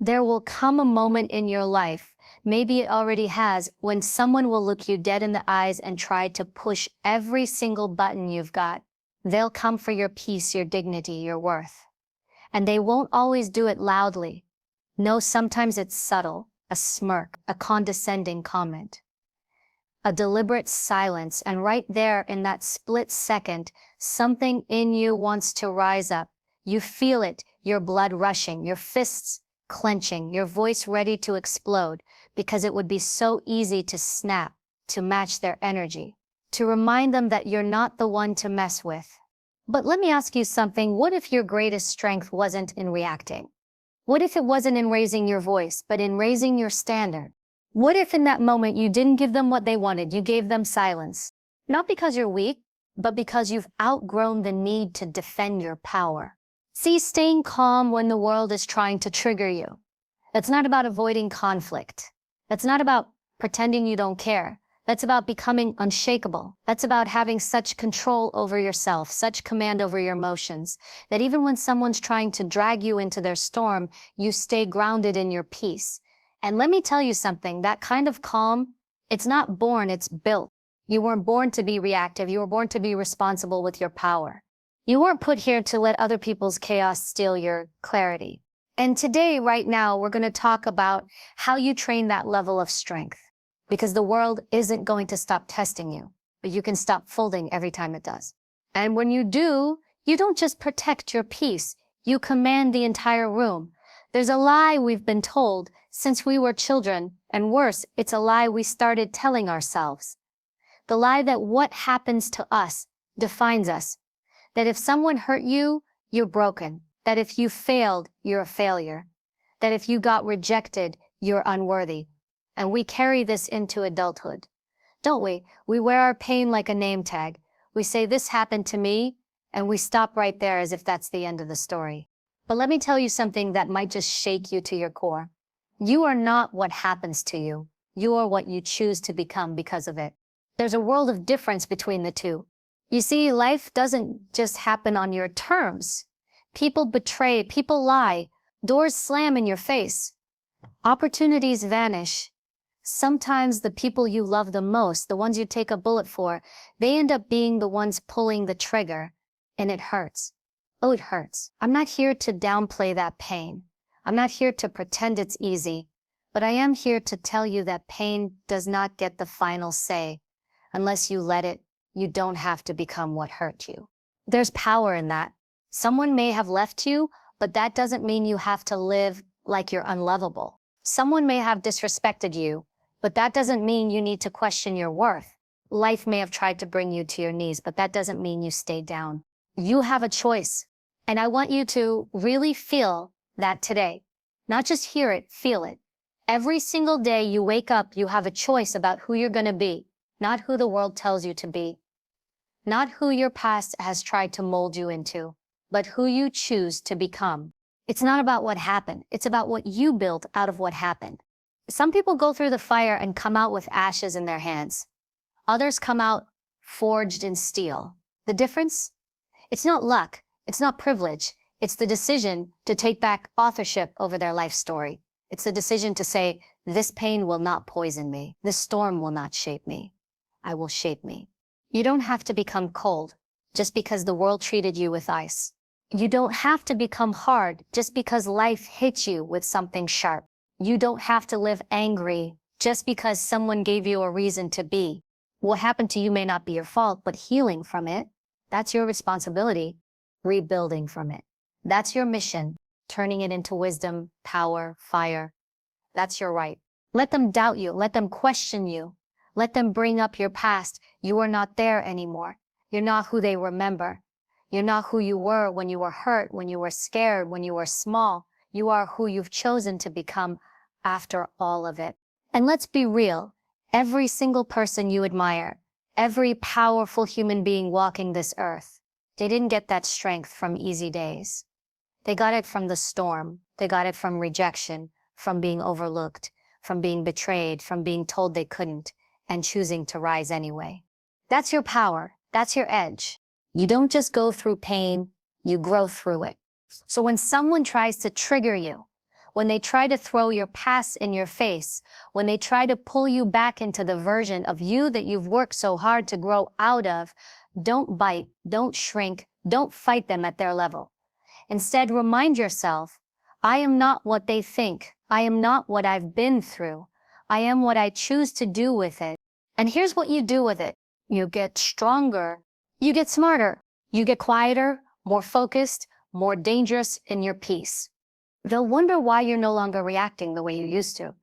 There will come a moment in your life, maybe it already has, when someone will look you dead in the eyes and try to push every single button you've got. They'll come for your peace, your dignity, your worth. And they won't always do it loudly. No, sometimes it's subtle, a smirk, a condescending comment, a deliberate silence, and right there in that split second, something in you wants to rise up. You feel it, your blood rushing, your fists clenching, your voice ready to explode, because it would be so easy to snap, to match their energy, to remind them that you're not the one to mess with. But let me ask you something. What if your greatest strength wasn't in reacting? What if it wasn't in raising your voice, but in raising your standard? What if in that moment you didn't give them what they wanted, you gave them silence? Not because you're weak, but because you've outgrown the need to defend your power. See, staying calm when the world is trying to trigger you. That's not about avoiding conflict. That's not about pretending you don't care. That's about becoming unshakable. That's about having such control over yourself, such command over your emotions, that even when someone's trying to drag you into their storm, you stay grounded in your peace. And let me tell you something, that kind of calm, it's not born, it's built. You weren't born to be reactive. You were born to be responsible with your power. You weren't put here to let other people's chaos steal your clarity. And today, right now, we're going to talk about how you train that level of strength. Because the world isn't going to stop testing you, but you can stop folding every time it does. And when you do, you don't just protect your peace, you command the entire room. There's a lie we've been told since we were children, and worse, it's a lie we started telling ourselves. The lie that what happens to us defines us. That if someone hurt you, you're broken. That if you failed, you're a failure. That if you got rejected, you're unworthy. And we carry this into adulthood, don't we? We wear our pain like a name tag. We say, this happened to me, and we stop right there as if that's the end of the story. But let me tell you something that might just shake you to your core. You are not what happens to you. You are what you choose to become because of it. There's a world of difference between the two. You see, life doesn't just happen on your terms. People betray, people lie, doors slam in your face, opportunities vanish. Sometimes the people you love the most, the ones you take a bullet for, they end up being the ones pulling the trigger, and it hurts. Oh, it hurts. I'm not here to downplay that pain. I'm not here to pretend it's easy, but I am here to tell you that pain does not get the final say. Unless you let it, you don't have to become what hurt you. There's power in that. Someone may have left you, but that doesn't mean you have to live like you're unlovable. Someone may have disrespected you, but that doesn't mean you need to question your worth. Life may have tried to bring you to your knees, but that doesn't mean you stay down. You have a choice. And I want you to really feel that today. Not just hear it, feel it. Every single day you wake up, you have a choice about who you're going to be, not who the world tells you to be. Not who your past has tried to mold you into, but who you choose to become. It's not about what happened. It's about what you built out of what happened. Some people go through the fire and come out with ashes in their hands. Others come out forged in steel. The difference? It's not luck. It's not privilege. It's the decision to take back authorship over their life story. It's the decision to say, this pain will not poison me. This storm will not shape me. I will shape me. You don't have to become cold just because the world treated you with ice. You don't have to become hard just because life hits you with something sharp. You don't have to live angry just because someone gave you a reason to be. What happened to you may not be your fault, but healing from it, that's your responsibility. Rebuilding from it, that's your mission. Turning it into wisdom, power, fire, that's your right. Let them doubt you. Let them question you. Let them bring up your past. You are not there anymore. You're not who they remember. You're not who you were when you were hurt, when you were scared, when you were small. You are who you've chosen to become after all of it. And let's be real. Every single person you admire, every powerful human being walking this earth, they didn't get that strength from easy days. They got it from the storm. They got it from rejection, from being overlooked, from being betrayed, from being told they couldn't, and choosing to rise anyway. That's your power. That's your edge. You don't just go through pain, you grow through it. So when someone tries to trigger you, when they try to throw your past in your face, when they try to pull you back into the version of you that you've worked so hard to grow out of, don't bite, don't shrink, don't fight them at their level. Instead, remind yourself, I am not what they think. I am not what I've been through. I am what I choose to do with it. And here's what you do with it. You get stronger. You get smarter. You get quieter, more focused, more dangerous in your peace. They'll wonder why you're no longer reacting the way you used to,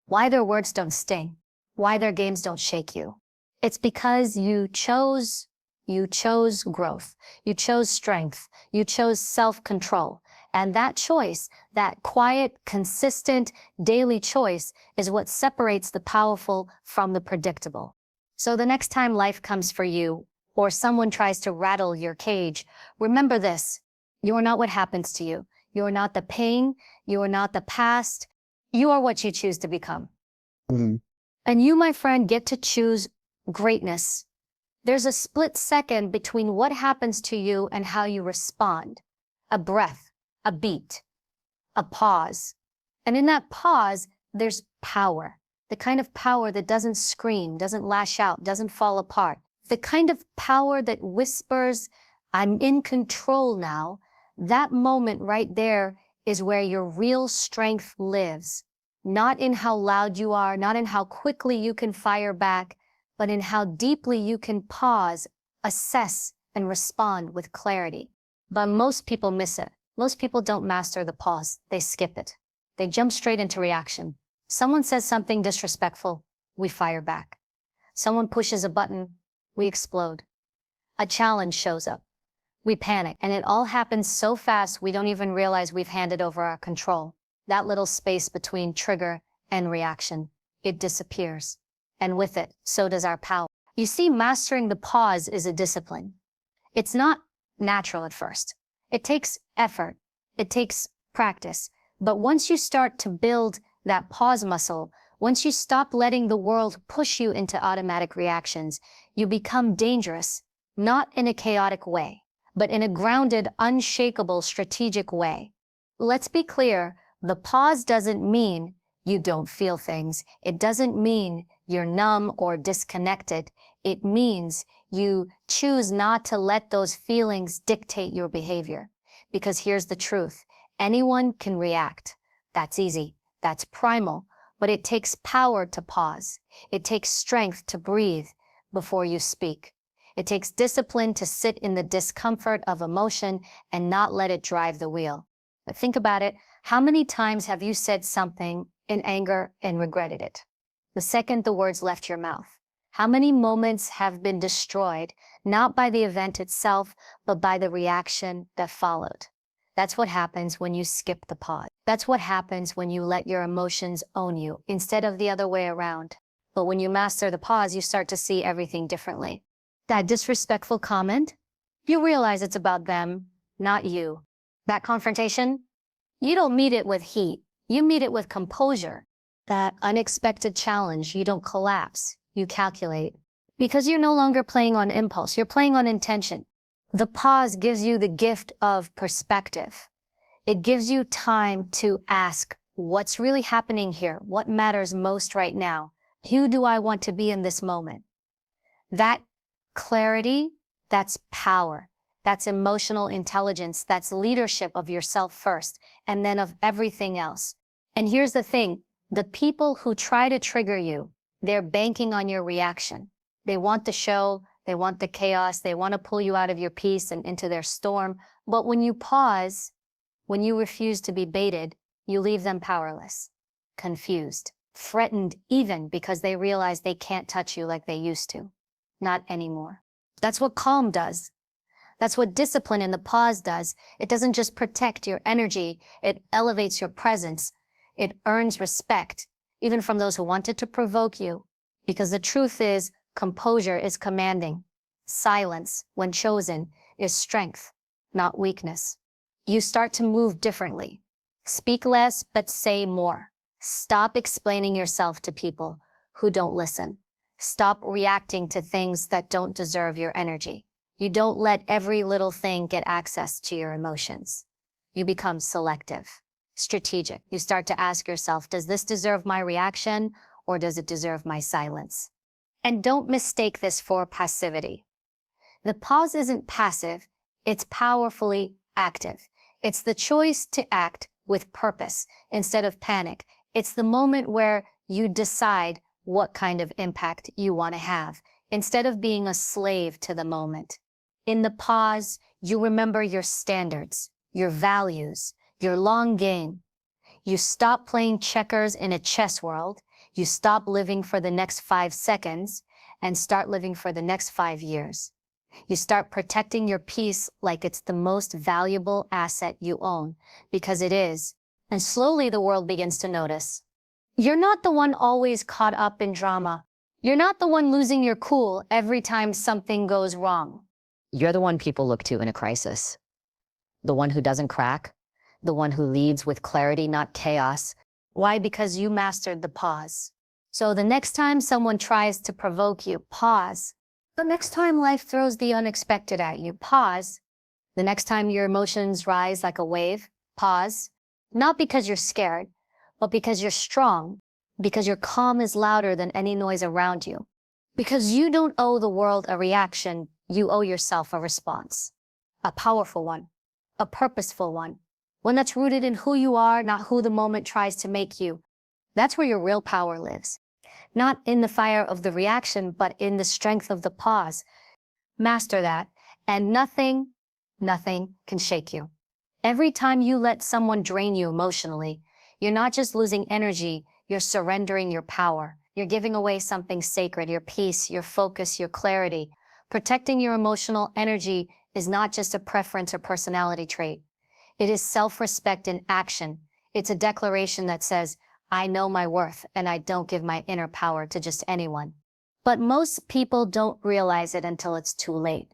why their words don't sting, why their games don't shake you. It's because you chose growth, you chose strength, you chose self-control. And that choice, that quiet, consistent, daily choice is what separates the powerful from the predictable. So the next time life comes for you, or someone tries to rattle your cage, remember this: you are not what happens to you. You are not the pain. You are not the past. You are what you choose to become. Mhm. And you, my friend, get to choose greatness. There's a split second between what happens to you and how you respond. A breath, a beat, a pause. And in that pause, there's power. The kind of power that doesn't scream, doesn't lash out, doesn't fall apart. The kind of power that whispers, I'm in control now. That moment right there is where your real strength lives. Not in how loud you are, not in how quickly you can fire back, but in how deeply you can pause, assess, and respond with clarity. But most people miss it. Most people don't master the pause. They skip it. They jump straight into reaction. Someone says something disrespectful, we fire back. Someone pushes a button, we explode. A challenge shows up. We panic, and it all happens so fast we don't even realize we've handed over our control. That little space between trigger and reaction, it disappears. And with it, so does our power. You see, mastering the pause is a discipline. It's not natural at first. It takes effort. It takes practice. But once you start to build that pause muscle, once you stop letting the world push you into automatic reactions, you become dangerous, not in a chaotic way, but in a grounded, unshakable, strategic way. Let's be clear, the pause doesn't mean you don't feel things. It doesn't mean you're numb or disconnected. It means you choose not to let those feelings dictate your behavior. Because here's the truth. Anyone can react. That's easy. That's primal. But it takes power to pause. It takes strength to breathe before you speak. It takes discipline to sit in the discomfort of emotion and not let it drive the wheel. But think about it. How many times have you said something in anger and regretted it the second the words left your mouth? How many moments have been destroyed, not by the event itself, but by the reaction that followed? That's what happens when you skip the pause. That's what happens when you let your emotions own you instead of the other way around. But when you master the pause, you start to see everything differently. That disrespectful comment, you realize it's about them, not you. That confrontation, you don't meet it with heat. You meet it with composure. That unexpected challenge, you don't collapse. You calculate. Because you're no longer playing on impulse. You're playing on intention. The pause gives you the gift of perspective. It gives you time to ask, what's really happening here? What matters most right now? Who do I want to be in this moment? That clarity, that's power. That's emotional intelligence. That's leadership of yourself first, and then of everything else. And here's the thing. The people who try to trigger you, they're banking on your reaction. They want the show. They want the chaos. They want to pull you out of your peace and into their storm. But when you pause, when you refuse to be baited, you leave them powerless, confused, threatened even because they realize they can't touch you like they used to. Not anymore. That's what calm does. That's what discipline in the pause does. It doesn't just protect your energy. It elevates your presence. It earns respect, even from those who wanted to provoke you. Because the truth is, composure is commanding. Silence, when chosen, is strength, not weakness. You start to move differently. Speak less, but say more. Stop explaining yourself to people who don't listen. Stop reacting to things that don't deserve your energy. You don't let every little thing get access to your emotions. You become selective. strategic. You start to ask yourself, does this deserve my reaction or does it deserve my silence? And don't mistake this for passivity. The pause isn't passive, it's powerfully active. It's the choice to act with purpose instead of panic. It's the moment where you decide what kind of impact you want to have instead of being a slave to the moment. In the pause, you remember your standards, your values, your long game. You stop playing checkers in a chess world. You stop living for the next 5 seconds and start living for the next 5 years. You start protecting your peace like it's the most valuable asset you own, because it is. And slowly the world begins to notice. You're not the one always caught up in drama. You're not the one losing your cool every time something goes wrong. You're the one people look to in a crisis. The one who doesn't crack. The one who leads with clarity, not chaos. Why? Because you mastered the pause. So the next time someone tries to provoke you, pause. The next time life throws the unexpected at you, pause. The next time your emotions rise like a wave, pause. Not because you're scared, but because you're strong, because your calm is louder than any noise around you. Because you don't owe the world a reaction, you owe yourself a response. A powerful one, a purposeful one that's rooted in who you are, not who the moment tries to make you. That's where your real power lives. Not in the fire of the reaction, but in the strength of the pause. Master that, and nothing can shake you. Every time you let someone drain you emotionally, you're not just losing energy, you're surrendering your power. You're giving away something sacred, your peace, your focus, your clarity. Protecting your emotional energy is not just a preference or personality trait. It is self-respect in action. It's a declaration that says, I know my worth and I don't give my inner power to just anyone. But most people don't realize it until it's too late.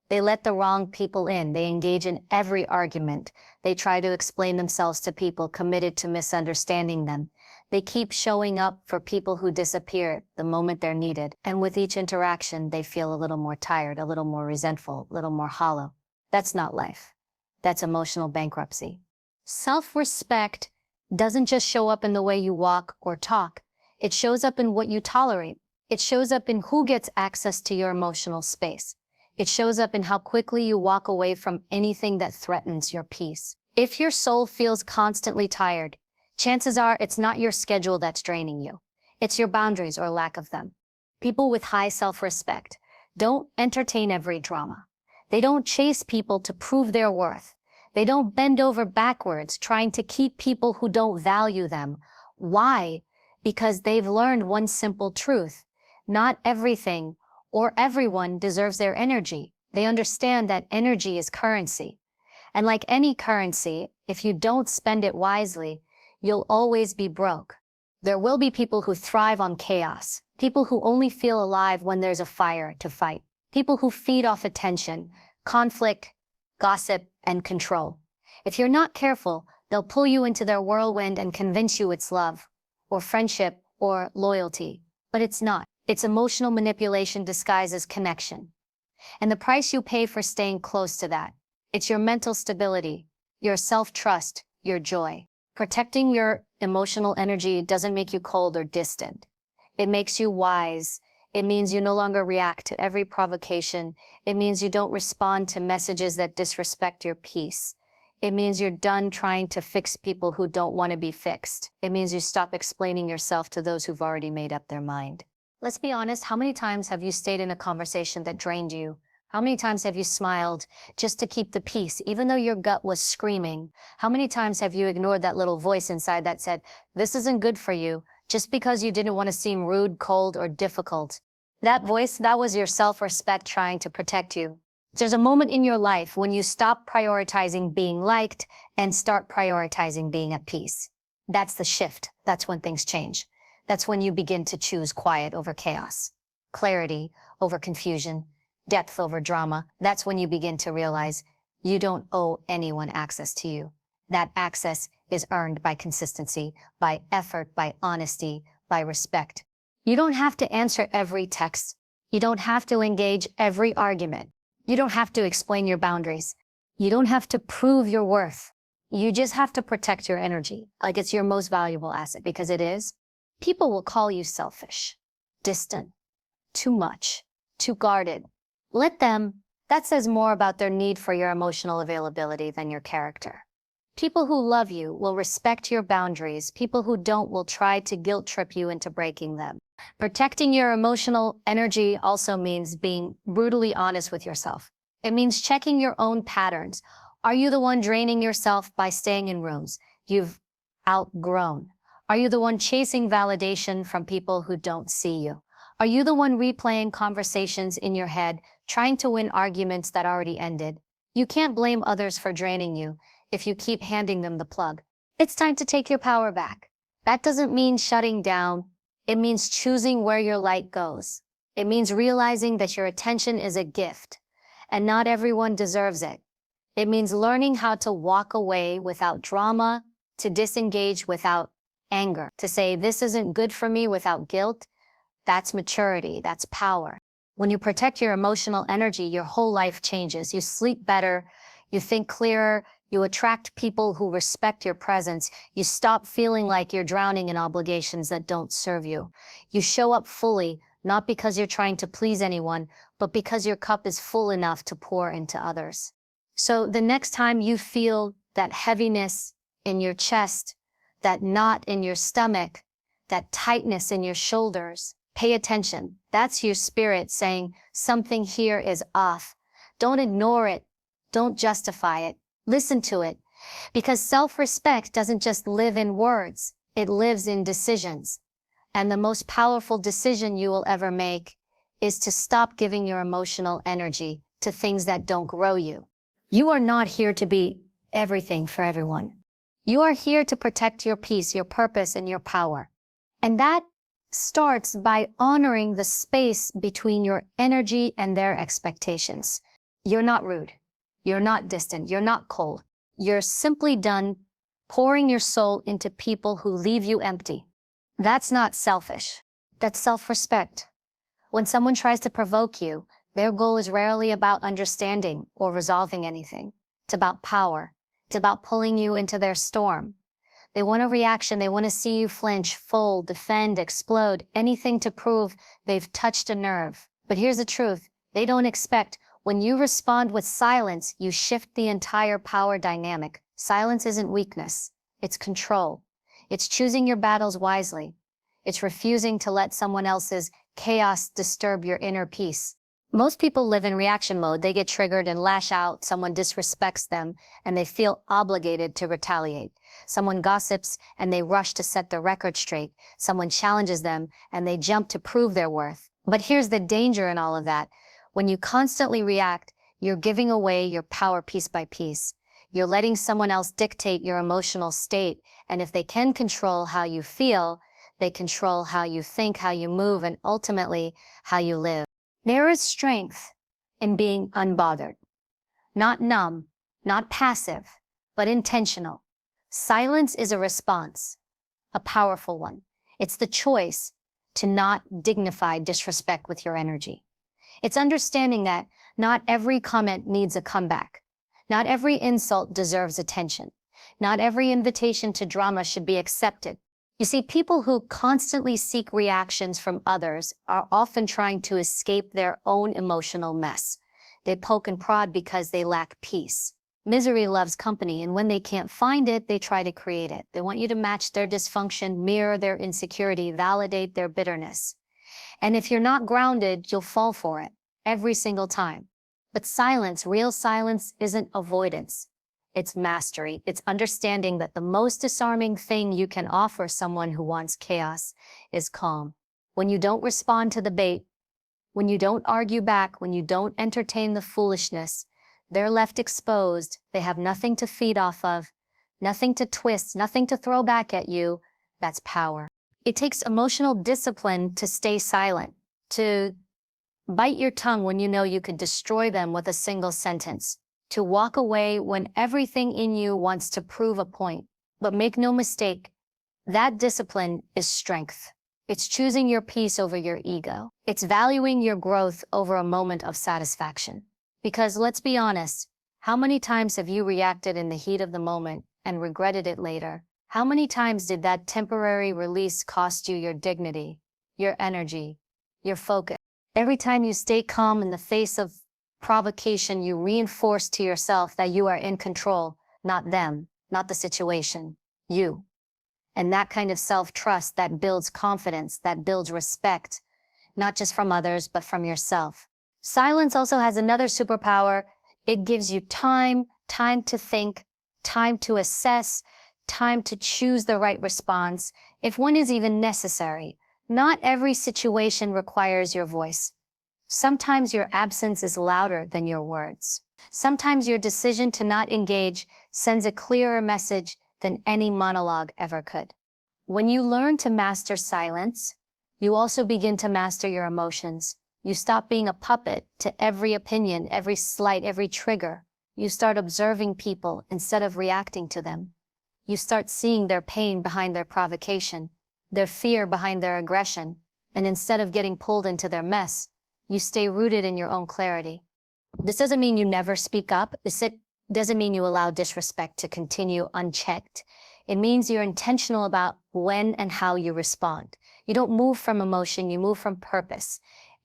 They let the wrong people in. They engage in every argument. They try to explain themselves to people committed to misunderstanding them. They keep showing up for people who disappear the moment they're needed. And with each interaction, they feel a little more tired, a little more resentful, a little more hollow. That's not life. That's emotional bankruptcy. Self-respect doesn't just show up in the way you walk or talk. It shows up in what you tolerate. It shows up in who gets access to your emotional space. It shows up in how quickly you walk away from anything that threatens your peace. If your soul feels constantly tired, chances are it's not your schedule that's draining you. It's your boundaries or lack of them. People with high self-respect don't entertain every drama. They don't chase people to prove their worth. They don't bend over backwards trying to keep people who don't value them. Why? Because they've learned one simple truth. Not everything or everyone deserves their energy. They understand that energy is currency. And like any currency, if you don't spend it wisely, you'll always be broke. There will be people who thrive on chaos, people who only feel alive when there's a fire to fight, people who feed off attention, conflict, gossip, and control. If you're not careful, they'll pull you into their whirlwind and convince you it's love, or friendship, or loyalty. But it's not. It's emotional manipulation disguised as connection. And the price you pay for staying close to that, it's your mental stability, your self-trust, your joy. Protecting your emotional energy doesn't make you cold or distant. It makes you wise. It means you no longer react to every provocation. It means you don't respond to messages that disrespect your peace. It means you're done trying to fix people who don't want to be fixed. It means you stop explaining yourself to those who've already made up their mind. Let's be honest, how many times have you stayed in a conversation that drained you? How many times have you smiled just to keep the peace, even though your gut was screaming? How many times have you ignored that little voice inside that said, this isn't good for you, just because you didn't want to seem rude, cold, or difficult? That voice, that was your self-respect trying to protect you. There's a moment in your life when you stop prioritizing being liked and start prioritizing being at peace. That's the shift. That's when things change. That's when you begin to choose quiet over chaos, clarity over confusion, depth over drama. That's when you begin to realize you don't owe anyone access to you. That access is earned by consistency, by effort, by honesty, by respect. You don't have to answer every text. You don't have to engage every argument. You don't have to explain your boundaries. You don't have to prove your worth. You just have to protect your energy, like it's your most valuable asset, because it is. People will call you selfish, distant, too much, too guarded. Let them. That says more about their need for your emotional availability than your character. People who love you will respect your boundaries. People who don't will try to guilt trip you into breaking them. Protecting your emotional energy also means being brutally honest with yourself. It means checking your own patterns. Are you the one draining yourself by staying in rooms you've outgrown? Are you the one chasing validation from people who don't see you? Are you the one replaying conversations in your head, trying to win arguments that already ended? You can't blame others for draining you if you keep handing them the plug. It's time to take your power back. That doesn't mean shutting down. It means choosing where your light goes. It means realizing that your attention is a gift, and not everyone deserves it. It means learning how to walk away without drama, to disengage without anger, to say, this isn't good for me without guilt. That's maturity, that's power. When you protect your emotional energy, your whole life changes. You sleep better, you think clearer, you attract people who respect your presence. You stop feeling like you're drowning in obligations that don't serve you. You show up fully, not because you're trying to please anyone, but because your cup is full enough to pour into others. So the next time you feel that heaviness in your chest, that knot in your stomach, that tightness in your shoulders, pay attention. That's your spirit saying something here is off. Don't ignore it. Don't justify it. Listen to it. Because self-respect doesn't just live in words. It lives in decisions. And the most powerful decision you will ever make is to stop giving your emotional energy to things that don't grow you. You are not here to be everything for everyone. You are here to protect your peace, your purpose, and your power. And that starts by honoring the space between your energy and their expectations. You're not rude. You're not distant. You're not cold. You're simply done pouring your soul into people who leave you empty. That's not selfish. That's self-respect. When someone tries to provoke you, their goal is rarely about understanding or resolving anything. It's about power. It's about pulling you into their storm. They want a reaction. They want to see you flinch, fold, defend, explode, anything to prove they've touched a nerve. But here's the truth. They don't expect. When you respond with silence, you shift the entire power dynamic. Silence isn't weakness. It's control. It's choosing your battles wisely. It's refusing to let someone else's chaos disturb your inner peace. Most people live in reaction mode. They get triggered and lash out. Someone disrespects them, and they feel obligated to retaliate. Someone gossips, and they rush to set the record straight. Someone challenges them, and they jump to prove their worth. But here's the danger in all of that. When you constantly react, you're giving away your power piece by piece. You're letting someone else dictate your emotional state, and if they can control how you feel, they control how you think, how you move, and ultimately, how you live. There is strength in being unbothered. Not numb, not passive, but intentional. Silence is a response, a powerful one. It's the choice to not dignify disrespect with your energy. It's understanding that not every comment needs a comeback. Not every insult deserves attention. Not every invitation to drama should be accepted. You see, people who constantly seek reactions from others are often trying to escape their own emotional mess. They poke and prod because they lack peace. Misery loves company, and when they can't find it, they try to create it. They want you to match their dysfunction, mirror their insecurity, validate their bitterness. And if you're not grounded, you'll fall for it every single time. But silence, real silence, isn't avoidance. It's mastery. It's understanding that the most disarming thing you can offer someone who wants chaos is calm. When you don't respond to the bait, when you don't argue back, when you don't entertain the foolishness, they're left exposed. They have nothing to feed off of, nothing to twist, nothing to throw back at you. That's power. It takes emotional discipline to stay silent, to bite your tongue when you know you could destroy them with a single sentence, to walk away when everything in you wants to prove a point. But make no mistake, that discipline is strength. It's choosing your peace over your ego. It's valuing your growth over a moment of satisfaction. Because let's be honest, how many times have you reacted in the heat of the moment and regretted it later? How many times did that temporary release cost you your dignity, your energy, your focus? Every time you stay calm in the face of provocation, you reinforce to yourself that you are in control, not them, not the situation, you. And that kind of self-trust that builds confidence, that builds respect, not just from others, but from yourself. Silence also has another superpower. It gives you time to think, time to assess, time to choose the right response, if one is even necessary. Not every situation requires your voice. Sometimes your absence is louder than your words. Sometimes your decision to not engage sends a clearer message than any monologue ever could. When you learn to master silence, you also begin to master your emotions. You stop being a puppet to every opinion, every slight, every trigger. You start observing people instead of reacting to them. You start seeing their pain behind their provocation, their fear behind their aggression, and instead of getting pulled into their mess, you stay rooted in your own clarity. This doesn't mean you never speak up. This doesn't mean you allow disrespect to continue unchecked. It means you're intentional about when and how you respond. You don't move from emotion, you move from purpose.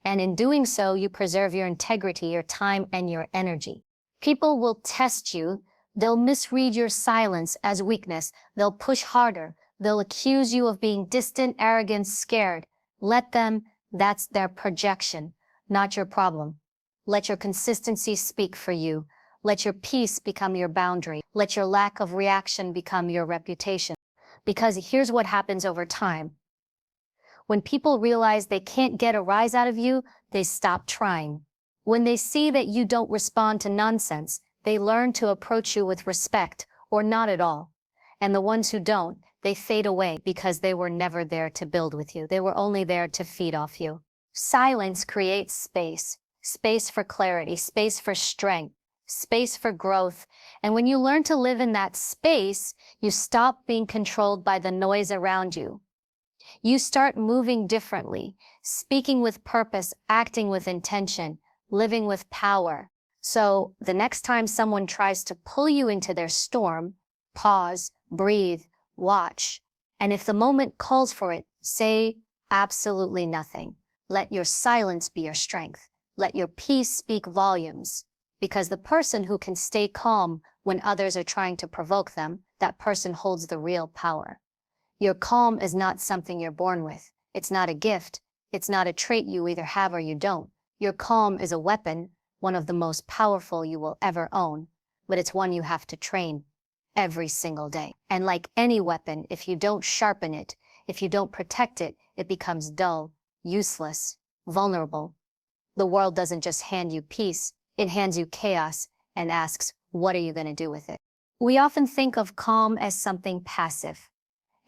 And in doing so, you preserve your integrity, your time, and your energy. People will test you. They'll misread your silence as weakness. They'll push harder. They'll accuse you of being distant, arrogant, scared. Let them. That's their projection, not your problem. Let your consistency speak for you. Let your peace become your boundary. Let your lack of reaction become your reputation. Because here's what happens over time. When people realize they can't get a rise out of you, they stop trying. When they see that you don't respond to nonsense, they learn to approach you with respect or not at all. And the ones who don't, they fade away because they were never there to build with you. They were only there to feed off you. Silence creates space. Space for clarity, space for strength, space for growth. And when you learn to live in that space, you stop being controlled by the noise around you. You start moving differently, speaking with purpose, acting with intention, living with power. So the next time someone tries to pull you into their storm, pause, breathe, watch. And if the moment calls for it, say absolutely nothing. Let your silence be your strength. Let your peace speak volumes, because the person who can stay calm when others are trying to provoke them, that person holds the real power. Your calm is not something you're born with. It's not a gift. It's not a trait you either have or you don't. Your calm is a weapon, one of the most powerful you will ever own, but it's one you have to train every single day. And like any weapon, if you don't sharpen it, if you don't protect it, it becomes dull, useless, vulnerable. The world doesn't just hand you peace, it hands you chaos and asks, what are you going to do with it? We often think of calm as something passive,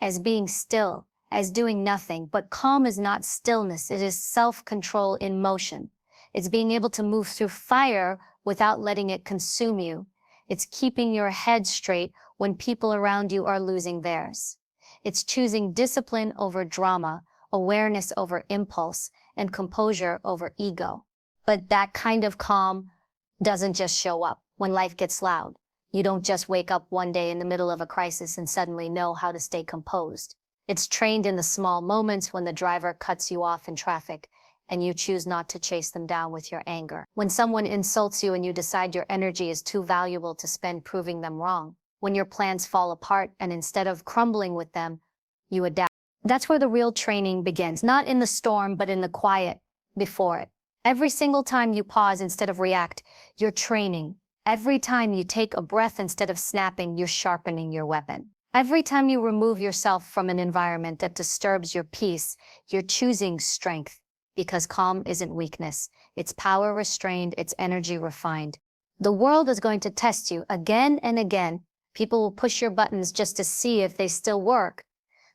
as being still, as doing nothing, but calm is not stillness, it is self-control in motion. It's being able to move through fire without letting it consume you. It's keeping your head straight when people around you are losing theirs. It's choosing discipline over drama, awareness over impulse, and composure over ego. But that kind of calm doesn't just show up when life gets loud. You don't just wake up one day in the middle of a crisis and suddenly know how to stay composed. It's trained in the small moments when the driver cuts you off in traffic and you choose not to chase them down with your anger. When someone insults you and you decide your energy is too valuable to spend proving them wrong. When your plans fall apart and instead of crumbling with them, you adapt. That's where the real training begins, not in the storm, but in the quiet before it. Every single time you pause instead of react, you're training. Every time you take a breath instead of snapping, you're sharpening your weapon. Every time you remove yourself from an environment that disturbs your peace, you're choosing strength. Because calm isn't weakness. It's power restrained, it's energy refined. The world is going to test you again and again. People will push your buttons just to see if they still work.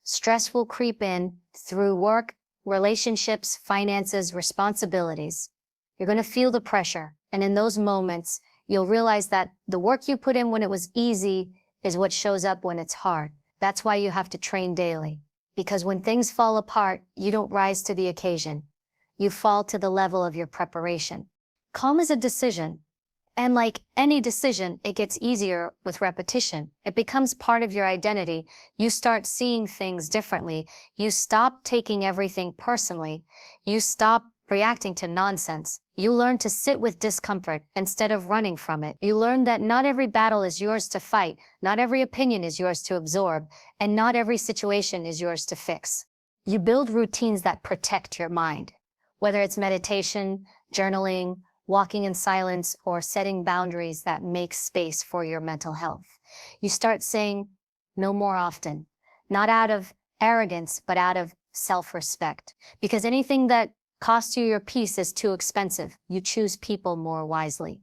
Stress will creep in through work, relationships, finances, responsibilities. You're going to feel the pressure. And in those moments, you'll realize that the work you put in when it was easy is what shows up when it's hard. That's why you have to train daily. Because when things fall apart, you don't rise to the occasion. You fall to the level of your preparation. Calm is a decision. And like any decision, it gets easier with repetition. It becomes part of your identity. You start seeing things differently. You stop taking everything personally. You stop reacting to nonsense. You learn to sit with discomfort instead of running from it. You learn that not every battle is yours to fight, not every opinion is yours to absorb, and not every situation is yours to fix. You build routines that protect your mind, whether it's meditation, journaling, walking in silence, or setting boundaries that make space for your mental health. You start saying no more often, not out of arrogance, but out of self-respect. Because anything that costs you your peace is too expensive. You choose people more wisely.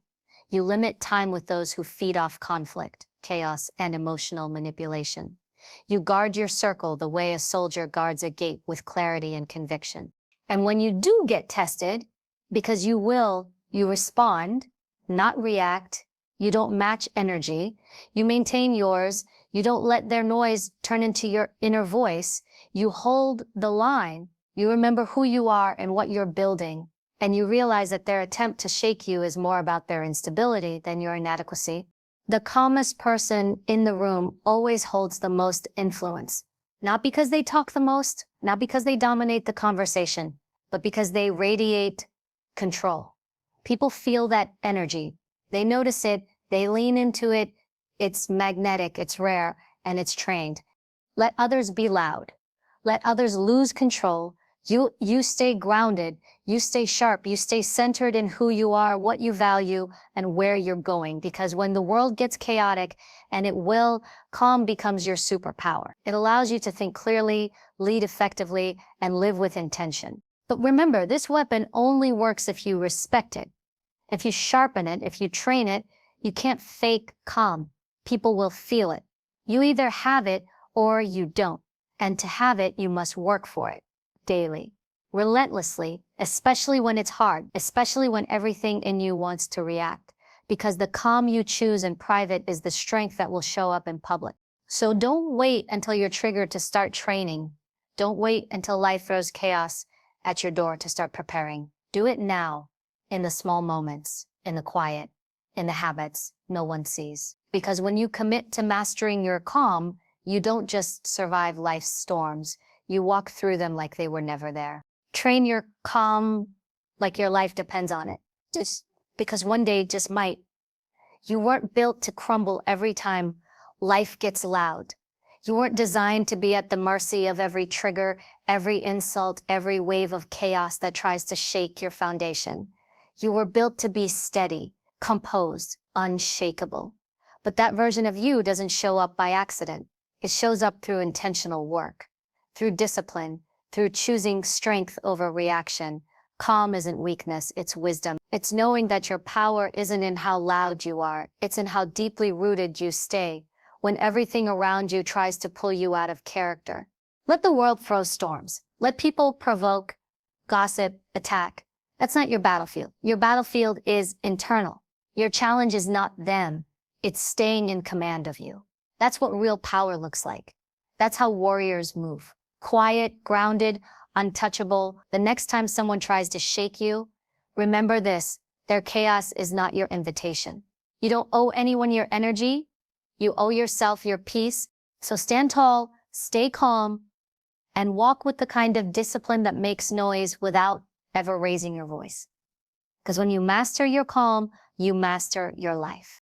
You limit time with those who feed off conflict, chaos, and emotional manipulation. You guard your circle the way a soldier guards a gate with clarity and conviction. And when you do get tested, because you will, you respond, not react. You don't match energy. You maintain yours. You don't let their noise turn into your inner voice. You hold the line. You remember who you are and what you're building, and you realize that their attempt to shake you is more about their instability than your inadequacy. The calmest person in the room always holds the most influence, not because they talk the most, not because they dominate the conversation, but because they radiate control. People feel that energy. They notice it, they lean into it. It's magnetic, it's rare, and it's trained. Let others be loud. Let others lose control. You stay grounded, you stay sharp, you stay centered in who you are, what you value, and where you're going. Because when the world gets chaotic, and it will, calm becomes your superpower. It allows you to think clearly, lead effectively, and live with intention. But remember, this weapon only works if you respect it. If you sharpen it, if you train it, you can't fake calm. People will feel it. You either have it or you don't. And to have it, you must work for it. Daily, relentlessly, especially when it's hard, especially when everything in you wants to react, because the calm you choose in private is the strength that will show up in public. So don't wait until you're triggered to start training. Don't wait until life throws chaos at your door to start preparing. Do it now, in the small moments, in the quiet, in the habits no one sees. Because when you commit to mastering your calm, you don't just survive life's storms. You walk through them like they were never there. Train your calm like your life depends on it. Just because one day just might. You weren't built to crumble every time life gets loud. You weren't designed to be at the mercy of every trigger, every insult, every wave of chaos that tries to shake your foundation. You were built to be steady, composed, unshakable. But that version of you doesn't show up by accident. It shows up through intentional work. Through discipline, through choosing strength over reaction. Calm isn't weakness, it's wisdom. It's knowing that your power isn't in how loud you are, it's in how deeply rooted you stay when everything around you tries to pull you out of character. Let the world throw storms. Let people provoke, gossip, attack. That's not your battlefield. Your battlefield is internal. Your challenge is not them. It's staying in command of you. That's what real power looks like. That's how warriors move. Quiet, grounded, untouchable. The next time someone tries to shake you, remember this: their chaos is not your invitation. You don't owe anyone your energy. You owe yourself your peace. So stand tall, stay calm, and walk with the kind of discipline that makes noise without ever raising your voice. Because when you master your calm, you master your life.